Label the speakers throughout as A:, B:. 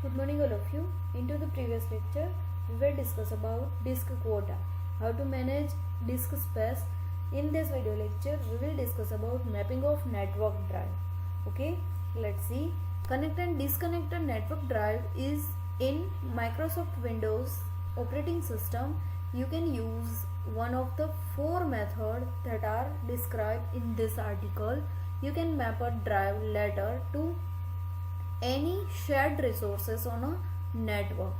A: Good morning all of you. Into the previous lecture, we will discuss about disk quota, how to manage disk space. In this video lecture, we will discuss about mapping of network drive. Okay, let's see. Connect and disconnect a network drive is in Microsoft Windows operating system. You can use one of the four methods that are described in this article. You can map a drive letter to any shared resources on a network.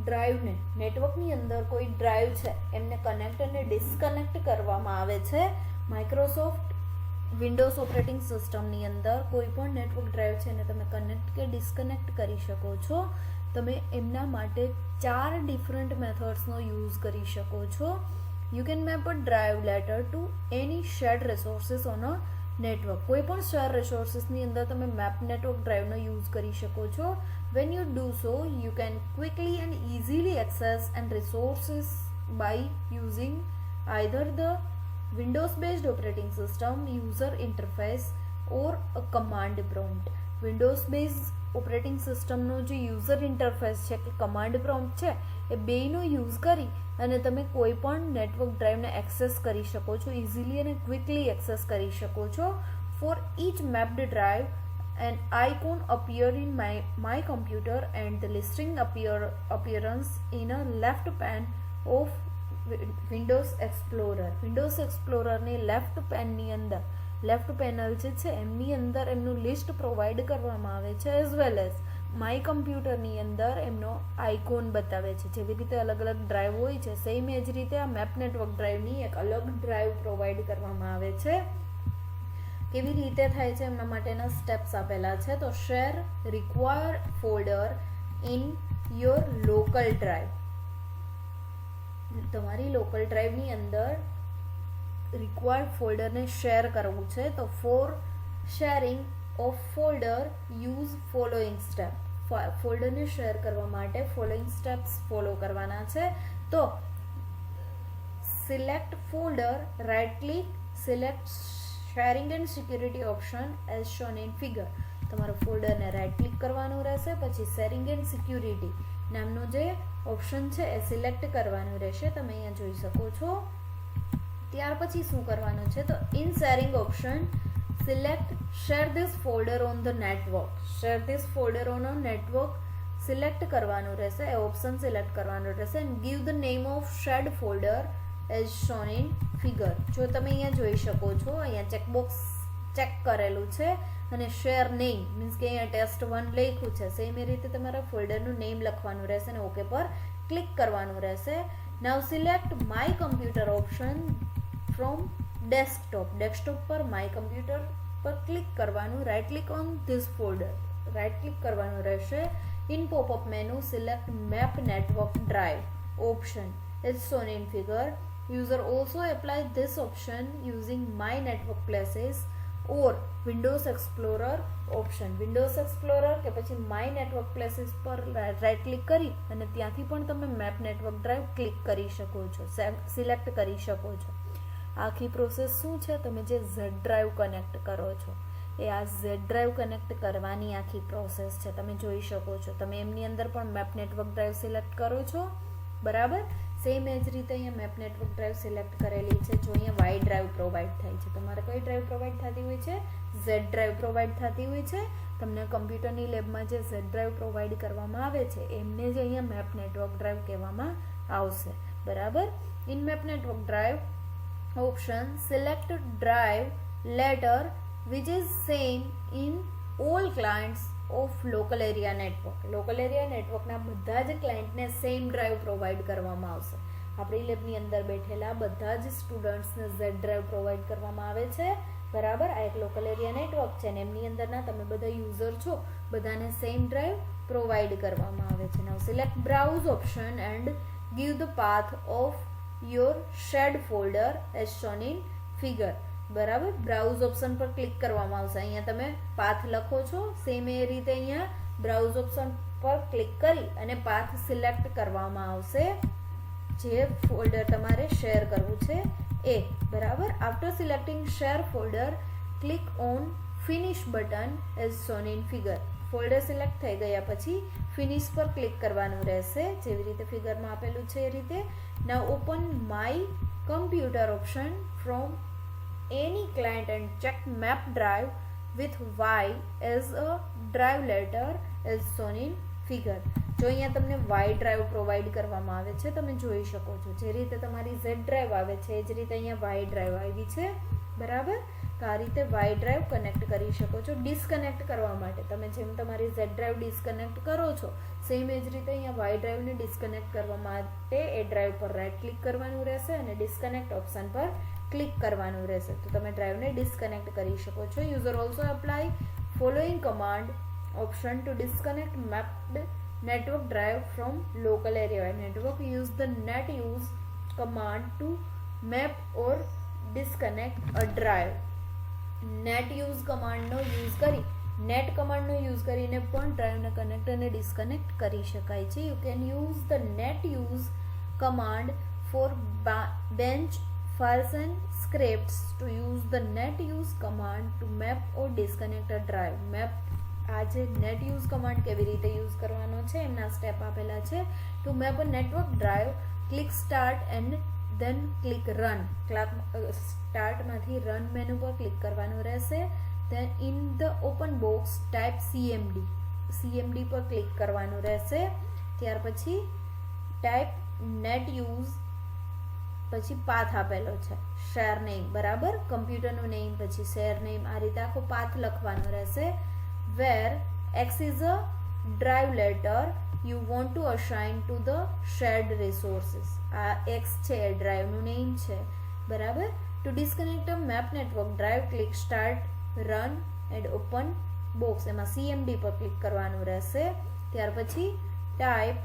A: ડ્રાઈવને નેટવર્કની અંદર કોઈ drive છે એમને connect અને disconnect કરવામાં આવે છે. Microsoft Windows operating સિસ્ટમની અંદર કોઈ પણ નેટવર્ક ડ્રાઈવ છે એને તમે કનેક્ટ કે ડિસ્કનેક્ટ કરી શકો છો. તમે એમના માટે 4 ડિફરન્ટ મેથડ્સનો યુઝ કરી શકો છો. You can map a drive letter to any shared resources on a network. કોઈ પણ શેર રિસોર્સિસની અંદર તમે મેપ નેટવર્ક ડ્રાઈવનો યુઝ કરી શકો છો. when you do so you can quickly and easily access and resources by using either the Windows based operating system user interface or a command prompt. Windows based operating system નો જે user interface છે કે command prompt છે એ બેયનો use કરી અને તમે કોઈ પણ network ડ્રાઈવને access કરી શકો છો, ઇઝીલી અને ક્વિકલી એક્સેસ કરી શકો છો. For each mapped drive an icon appear in my computer and the listing appearance in a left pane of Windows Explorer. Windows Explorer ની લેફ્ટ પેનની અંદર લેફ્ટ પેનલ જે છે એમની અંદર એમનું લિસ્ટ પ્રોવાઈડ કરવામાં આવે છે, એઝ વેલ એઝ માય કમ્પ્યુટરની અંદર એમનો આઇકોન બતાવે છે. જેવી રીતે અલગ અલગ ડ્રાઈવ હોય છે સેમ એ જ રીતે આ મેપ નેટવર્ક ડ્રાઈવની એક અલગ ડ્રાઈવ પ્રોવાઈડ કરવામાં આવે છે. કેવી રીતે થાય છે એમના માટેના સ્ટેપ્સ આપેલા છે. તો share required folder in your local drive. તમારી લોકલ ડ્રાઈવની અંદર રિક્વાયર્ડ ફોલ્ડરને શેર કરવું છે. તો for sharing of folder use following step. ફોલ્ડરને શેર કરવા માટે ફોલોઈંગ સ્ટેપ્સ ફોલો કરવાના છે. તો select folder, right click, select sharing and security option as shown in figure. તમારું ફોલ્ડરને રાઇટ ક્લિક કરવાનું રહેશે, પછી શેરિંગ એન્ડ સિક્યુરિટી નામનો જે ઓપ્શન છે એ સિલેક્ટ કરવાનું રહેશે. તમે અહીંયા જોઈ શકો છો. ત્યાર પછી શું કરવાનું છે તો in sharing option select share this folder on the network. Share this folder on a network select કરવાનું રહેશે, એ ઓપ્શન સિલેક્ટ કરવાનું રહેશે. And give the name of shared folder as shown in figure. જો તમે અહીંયા જોઈ શકો છો અહીંયા ચેકબોક્સ ચેક કરેલું છે અને શેર નેમ મીન્સ કે અહીંયા test1 લખ્યું છે. સેમ એ રીતે તમારા ફોલ્ડરનું નેમ લખવાનું રહેશે અને ઓકે પર ક્લિક કરવાનું રહેશે. Now select my computer option from desktop. Desktop પર માય કમ્પ્યુટર પર ક્લિક કરવાનું. Right click on this folder, right click કરવાનું રહેશે. In popup menu select map network drive option as shown in figure. User also apply this option using My Network Places or Windows Explorer option. Windows Explorer કે પછી My Network Places પર right click કરી અને ત્યાંથી પણ તમે map network drive click કરી શકો છો, સિલેક્ટ કરી શકો છો. આખી પ્રોસેસ શું છે, તમે જે ઝેડ ડ્રાઈવ કનેક્ટ કરો છો એ આ ઝેડ ડ્રાઈવ કનેક્ટ કરવાની આખી પ્રોસેસ છે. તમે જોઈ શકો છો. તમે એમની અંદર પણ મેપ નેટવર્ક ડ્રાઈવ સિલેક્ટ કરો છો, બરાબર. સેમ એ જ રીતે અહીંયા મેપ નેટવર્ક ડ્રાઈવ સિલેક્ટ કરેલી છે. જો અહીંયા વાય ડ્રાઈવ પ્રોવાઈડ થાય છે, તમારે કઈ ડ્રાઈવ પ્રોવાઈડ થતી હોય છે, ઝેડ ડ્રાઈવ પ્રોવાઈડ થતી હોય છે. તમને કમ્પ્યુટરની લેબમાં જે ઝેડ ડ્રાઈવ પ્રોવાઈડ કરવામાં આવે છે એમને જ અહીંયા મેપ નેટવર્ક ડ્રાઈવ કહેવામાં આવશે, બરાબર. In map network drive option select drive letter which is same in all clients of local area network. Local area નેટવર્કના બધા જ ક્લાયન્ટને સેમ ડ્રાઈવ પ્રોવાઈડ કરવામાં આવશે. આપણી લેબની અંદર બેઠેલા બધા જ સ્ટુડન્ટ્સને ઝેડ ડ્રાઈવ પ્રોવાઈડ કરવામાં આવે છે, બરાબર. આ એક લોકલ એરિયા નેટવર્ક છે અને એમની અંદરના તમે બધા યુઝર છો, બધાને સેમ ડ્રાઈવ પ્રોવાઈડ કરવામાં આવે છે. Now select browse option and give the path of your shared folder as shown in figure. બરાબર. બ્રાઉઝ ઓપ્શન પર ક્લિક કરવામાં આવશે. અહીંયા તમે પાથ લખો છો, સેમ એ રીતે અહીંયા બ્રાઉઝ ઓપ્શન પર ક્લિક કરી અને પાથ સિલેક્ટ કરવામાં આવશે જે ફોલ્ડર તમારે શેર કરવું છે એ, બરાબર. After selecting share folder click on finish button as shown in figure. Folder select થઈ ગયા પછી ફિનિશ પર ક્લિક કરવાનું રહેશે, જેવી રીતે ફિગરમાં આપેલું છે એ રીતે. Now open my computer option from any client and check map drive with y as a drive letter as shown in figure. જો અહીંયા તમને y ડ્રાઈવ પ્રોવાઈડ કરવામાં આવે છે, તમે જોઈ શકો છો જે રીતે તમારી z ડ્રાઈવ આવે છે એ જ રીતે અહીંયા y ડ્રાઈવ આવી છે, બરાબર. તો આ રીતે y ડ્રાઈવ કનેક્ટ કરી શકો છો. ડિસ્કનેક્ટ કરવા માટે તમે જેમ તમારી z ડ્રાઈવ ડિસ્કનેક્ટ કરો છો સેમ એ જ રીતે અહીંયા y ડ્રાઈવને ડિસ્કનેક્ટ કરવા માટે એ ડ્રાઈવ પર રાઈટ ક્લિક કરવાનું રહેશે અને ડિસ્કનેક્ટ ઓપ્શન પર ક્લિક કરવાનું રહેશે, તો તમે ડ્રાઈવને ડિસ્કનેક્ટ કરી શકો છો. User also apply following command option to disconnect mapped network drive from local area network. Use the net use command to map or disconnect a drive. net use command no use કરી net command નો use કરીને પણ ડ્રાઈવને connect અને disconnect કરી શકાય છે. You can use the net use command for bench files and scripts. To use the net use command to map or disconnect a drive. map આ જે net use command કેવી રીતે યુઝ કરવાનો છે એમના સ્ટેપ આપેલા છે. To map a network drive click start and then click run. સ્ટાર્ટમાંથી રન મેનુ પર ક્લિક કરવાનું રહેશે. Then in the open box type CMD પર ક્લિક કરવાનું રહેશે. ત્યાર પછી ટાઈપ નેટ યુઝ પછી પાથ આપેલો છે શેર નેમ, બરાબર, કમ્પ્યુટરનું નેમ પછી શેર નેમ, આ રીતે આખો પાથ લખવાનો રહેશે. where x is a drive letter you want to assign to the shared resources. આ x છે એ ડ્રાઈવનું નેમ છે, બરાબર. to disconnect a map network drive click start run and open box, એમાં cmd પર ક્લિક કરવાનું રહેશે. ત્યાર પછી type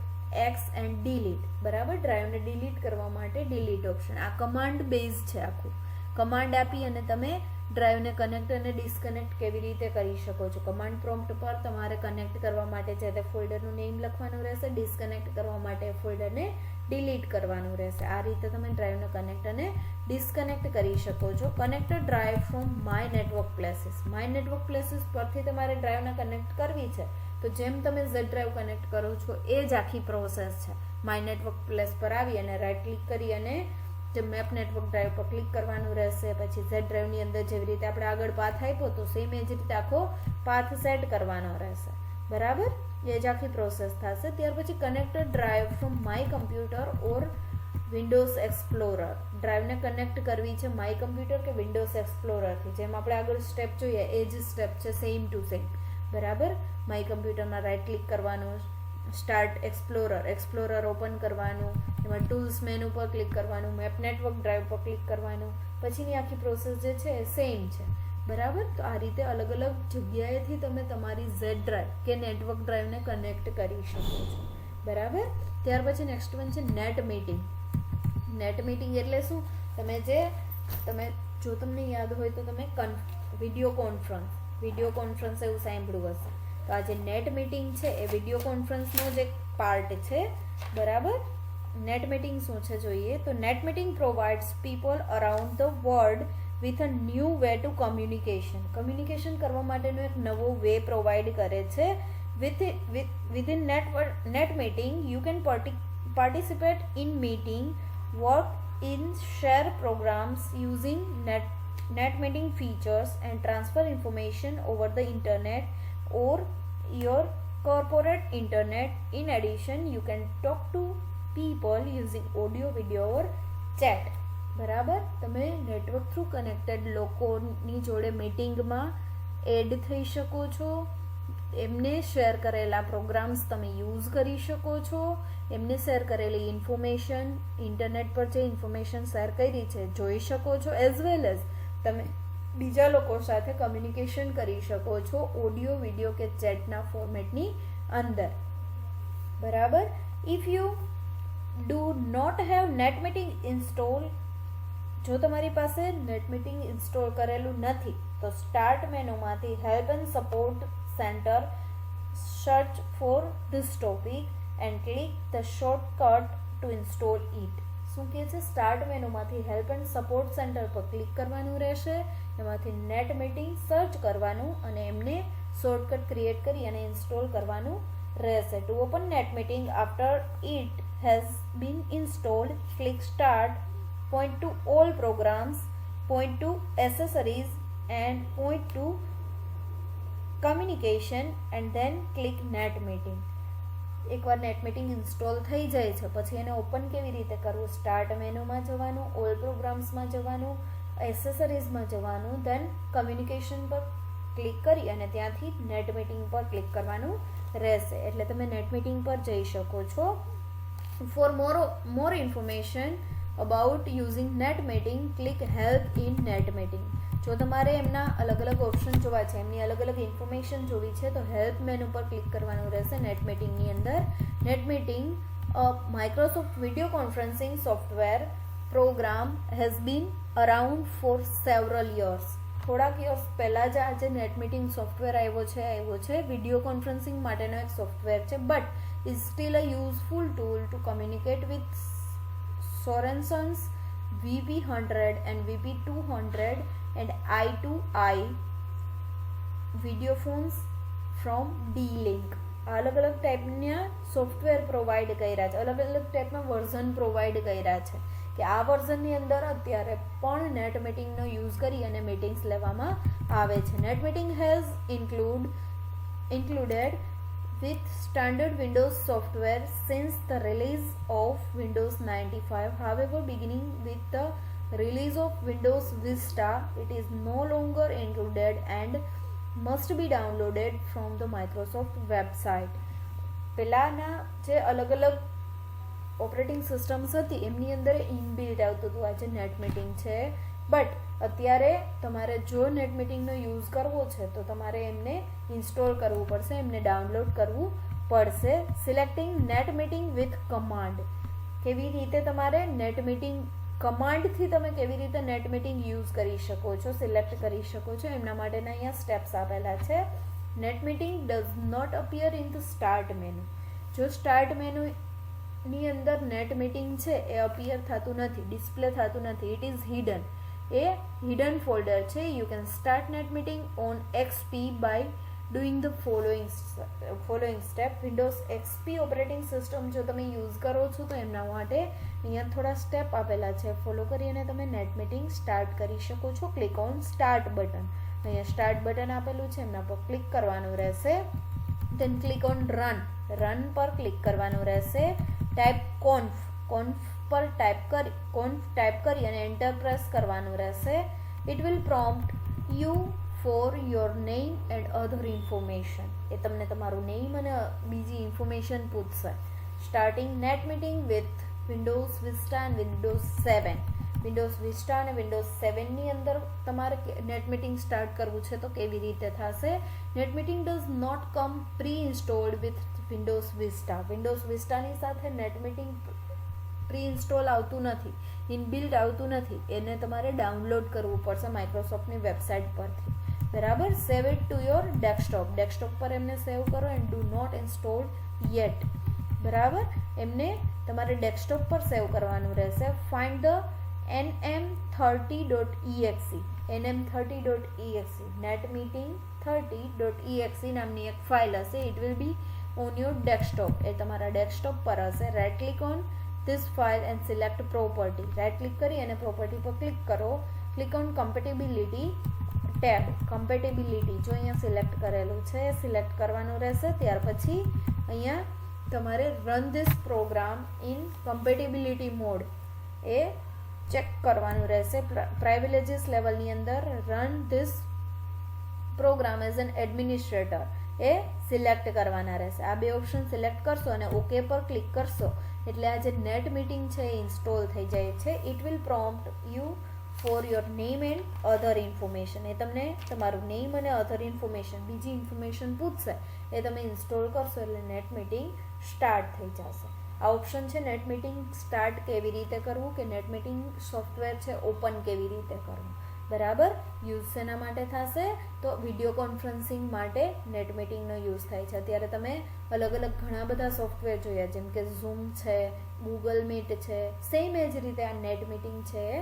A: x and delete, બરાબર, ડ્રાઈવને ડિલીટ કરવા માટે ડિલીટ ઓપ્શન. આ કમાન્ડ બેઝ છે, આખું કમાન્ડ આપી અને તમે ડ્રાઈવને કનેક્ટ અને ડિસ્કનેક્ટ કેવી રીતે કરી શકો છો. કમાન્ડ પ્રોમ્પ્ટ પર તમારે કનેક્ટ કરવા માટે છે તે ફોલ્ડરનું નેમ લખવાનું રહેશે, ડિસ્કનેક્ટ કરવા માટે ફોલ્ડરને ડિલીટ કરવાનું રહેશે. આ રીતે તમે ડ્રાઈવને કનેક્ટ અને ડિસ્કનેક્ટ કરી શકો છો. Connect drive from my network places. My network places પરથી તમારે ડ્રાઈવને કનેક્ટ કરવી છે તો જેમ તમે ઝેડ ડ્રાઈવ કનેક્ટ કરો છો એ જ આખી પ્રોસેસ છે. માય નેટવર્ક પ્લેસ પર આવી અને રાઈટ ક્લિક કરી અને જે મેપ નેટવર્ક ડ્રાઈવ પર ક્લિક કરવાનું રહેશે. પછી ઝેડ ડ્રાઈવની અંદર જેવી રીતે આપણે આગળ પાથ આપ્યો તો સેમ એ જ રીતે આખો પાથ સેટ કરવાનો રહેશે, બરાબર. એ જ આખી પ્રોસેસ થશે. ત્યાર પછી connected drive from my computer or Windows Explorer. ડ્રાઈવને કનેક્ટ કરવી છે માય કમ્પ્યુટર કે વિન્ડોઝ એક્સપ્લોરરથી, જેમ આપણે આગળ સ્ટેપ જોઈએ એ જ સ્ટેપ છે, સેમ ટુ સેમ, બરાબર. માય કમ્પ્યુટરમાં રાઈટ ક્લિક કરવાનું, સ્ટાર્ટ એક્સપ્લોરર ઓપન કરવાનું, એમાં ટૂલ્સ મેનુ પર ક્લિક કરવાનું, મેપ નેટવર્ક ડ્રાઈવ પર ક્લિક કરવાનું, પછીની આખી પ્રોસેસ જે છે એ સેમ છે, બરાબર. તો આ રીતે અલગ અલગ જગ્યાએથી તમે તમારી ઝેડ ડ્રાઈવ કે નેટવર્ક ડ્રાઈવને કનેક્ટ કરી શકો છો, બરાબર. ત્યાર પછી નેક્સ્ટ વન છે નેટ મીટિંગ. નેટ મીટિંગ એટલે શું? જો તમને યાદ હોય તો તમે વિડીયો કોન્ફરન્સ એવું સાંભળ્યું હશે. તો આ જે નેટ મીટિંગ છે એ વિડીયો કોન્ફરન્સનો જ એક પાર્ટ છે, બરાબર. નેટ મીટિંગ શું છે જોઈએ તો net meeting provides people around the world with a new way to communication કરવા માટેનો એક નવો વે પ્રોવાઈડ કરે છે. within net meeting you can participate in meeting, work in share programs using net meeting features and transfer information over the internet or your corporate internet. In addition you can talk to people using audio, video or chat, બરાબર. તમે network through connected લોકોની જોડે મીટિંગમાં add થઈ શકો છો, એમને share કરેલા પ્રોગ્રામ્સ તમે યુઝ કરી શકો છો, એમને શેર કરેલી ઇન્ફોર્મેશન ઇન્ટરનેટ પર જે ઇન્ફોર્મેશન શેર કરી છે જોઈ શકો છો, એઝ વેલ એઝ તમે બીજા લોકો સાથે કમ્યુનિકેશન કરી શકો છો ઓડિયો, વિડીયો કે ચેટના ફોર્મેટની અંદર, બરાબર. If you do not have net meeting install, જો તમારી પાસે નેટ મીટિંગ ઇન્સ્ટોલ કરેલું નથી તો સ્ટાર્ટ મેનુમાંથી help and support centre, search for this topic and click the shortcut two install it. શું કહે છે? સ્ટાર્ટ મેનુમાંથી હેલ્પ એન્ડ સપોર્ટ સેન્ટર પર ક્લિક કરવાનું રહેશે, એમાંથી નેટ મીટિંગ સર્ચ કરવાનું અને એમને શોર્ટકટ ક્રિએટ કરી અને ઇન્સ્ટોલ કરવાનું રહેશે. To open net meeting after it has been installed, click start, point to all programs, point to accessories and point to communication and then click net meeting. એકવાર net meeting install થઈ જાય છે પછી એને open કેવી રીતે કરવું? Start મેનુમાં જવાનું, ઓલ પ્રોગ્રામ્સમાં જવાનું, એસેસરીઝમાં જવાનું, દેન કમ્યુનિકેશન પર ક્લિક કરી અને ત્યાંથી નેટ મીટિંગ પર ક્લિક કરવાનું રહેશે. એટલે તમે નેટ મીટિંગ પર જઈ શકો છો. For more information about using net meeting, click help in net meeting. જો તમારે એમના અલગ અલગ ઓપ્શન જોવા છે, એમની અલગ અલગ ઇન્ફોર્મેશન જોવી છે તો હેલ્પ મેનુ પર ક્લિક કરવાનું રહેશે નેટ મીટિંગની અંદર. Net meeting Microsoft video conferencing software program has been around for several years. થોડાક યર્સ પહેલાં જ આ જે નેટ મીટિંગ સોફ્ટવેર આવ્યો છે વિડીયો કોન્ફરન્સિંગ માટેનો એક સોફ્ટવેર છે, but is still a useful tool two communicate with Sorenson's VP100 and VP200 and I2I video phones from D-Link. અલગ અલગ ટાઈપના સોફ્ટવેર પ્રોવાઈડ કર્યા છે, અલગ અલગ ટાઈપના વર્ઝન પ્રોવાઈડ કર્યા છે કે આ વર્ઝનની અંદર અત્યારે પણ નેટ મીટિંગનો યુઝ કરી અને મીટિંગ્સ લેવામાં આવે છે. Net meeting has included with standard Windows software since the release of Windows 95. However, beginning with the release of Windows Vista, it is no longer included and must be downloaded from the Microsoft website. પહેલાના જે અલગ અલગ operating systems હતી એમની અંદર inbuilt આવતું હતું આ જે નેટ મીટિંગ છે, બટ અત્યારે તમારે જો નેટ મીટિંગનો યુઝ કરવો છે તો તમારે એમને ઇન્સ્ટોલ કરવું પડશે, એમને ડાઉનલોડ કરવું પડશે. Selecting net meeting with command. કેવી રીતે તમારે નેટ મીટિંગ કમાન્ડથી તમે કેવી રીતે નેટ મીટિંગ યુઝ કરી શકો છો, સિલેક્ટ કરી શકો છો, એમના માટેના અહીંયા સ્ટેપ્સ આપેલા છે. Net meeting does not appear in the start menu. જો સ્ટાર્ટ મેનુની અંદર નેટ મીટિંગ છે એ અપિયર થતું નથી, ડિસ્પ્લે થતું નથી. It is hidden. એ હિડન ફોલ્ડર છે. You can start net meeting on XP by doing the following step. Windows XP operating system જો તમે યુઝ કરો છો તો એમના માટે અહીંયા થોડા સ્ટેપ આપેલા છે, ફોલો કરી અને તમે નેટ મીટિંગ સ્ટાર્ટ કરી શકો છો. Click on start button. અહીંયા સ્ટાર્ટ બટન આપેલું છે એમના પર ક્લિક કરવાનું રહેશે. દેન ક્લિક ઓન રન પર ક્લિક કરવાનું રહેશે. ટાઈપ કોન્ફ પર ટાઈપ કરી અને એન્ટર પ્રેસ કરવાનું રહેશે. It will prompt you for your name and other information. એ તમને તમારું નેમ અને બીજી ઇન્ફોર્મેશન પૂછશે. Starting net meeting with Windows Vista and Windows 7. Windows Vista અને વિન્ડોઝ 7ની અંદર તમારે નેટ મીટિંગ સ્ટાર્ટ કરવું છે તો કેવી રીતે થશે? Net meeting does not come pre installed with Windows Vista. Windows વિસ્ટાની સાથે નેટ મીટિંગ પ્રી ઇન્સ્ટોલ આવતું નથી, ઇનબિલ્ટ આવતું નથી. એને તમારે ડાઉનલોડ કરવું પડશે માઇક્રોસોફ્ટની વેબસાઇટ પરથી. બરાબર. Save it to your desktop પર એમને સેવ કરો and do not install yet. બરાબર. એમને તમારે ડેસ્કટોપ પર સેવ કરવાનું રહેશે. Find the nm30.exe. nm30.exe netmeeting30.exe નામની એક ફાઇલ હશે. It will be on your desktop. એ તમારા ડેસ્કટોપ પર હશે. Right click on this file and select property. Right click કરી અને પ્રોપર્ટી પર ક્લિક કરો. Click on compatibility tab. Compatibility જો અહીંયા સિલેક્ટ કરેલું છે સિલેક્ટ કરવાનું રહેશે. ત્યાર પછી અહીંયા તમારે run this program in compatibility mode એ ચેક કરવાનું રહેશે. પ્રાઇવિલેજીસ લેવલની અંદર run this program as an administrator એ સિલેક્ટ કરવાના રહેશે. આ બે ઓપ્શન સિલેક્ટ કરશો અને ઓકે પર ક્લિક કરશો એટલે આ જે નેટ મીટિંગ છે એ ઇન્સ્ટોલ થઈ જાય છે. It will prompt you for your name and other information. એ તમને તમારું નેમ અને અધર ઇન્ફોર્મેશન બીજી ઇન્ફોર્મેશન પૂછશે. એ તમે ઇન્સ્ટોલ કરશો એટલે નેટ મીટિંગ સ્ટાર્ટ થઈ જશે. આ ઓપ્શન છે નેટ મીટિંગ સ્ટાર્ટ કેવી રીતે કરવું, કે નેટ મીટિંગ સોફ્ટવેર છે ઓપન કેવી રીતે કરવું. બરાબર. યુઝ શેના માટે થશે? તો વિડીયો કોન્ફરન્સિંગ માટે નેટ મીટિંગનો યુઝ થાય છે. અત્યારે તમે અલગ અલગ ઘણા બધા સોફ્ટવેર જોયા, જેમ કે ઝૂમ છે, ગૂગલ મીટ છે. સેમ એ જ રીતે આ નેટ મીટિંગ છે એ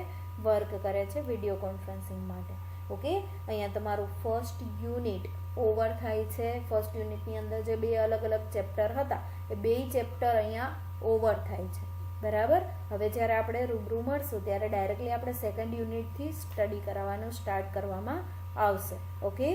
A: વર્ક કરે છે વિડીયો કોન્ફરન્સિંગ માટે. ઓકે. અહીંયા તમારું ફર્સ્ટ યુનિટ ઓવર થાય છે. ફર્સ્ટ યુનિટની અંદર જે બે અલગ અલગ ચેપ્ટર હતા એ બેય ચેપ્ટર અહીંયા ઓવર થાય છે. બરાબર. હવે જ્યારે આપણે રૂબરૂ મળશું ત્યારે ડાયરેક્ટલી આપણે સેકન્ડ યુનિટથી સ્ટડી કરાવવાનું સ્ટાર્ટ કરવામાં આવશે. ઓકે.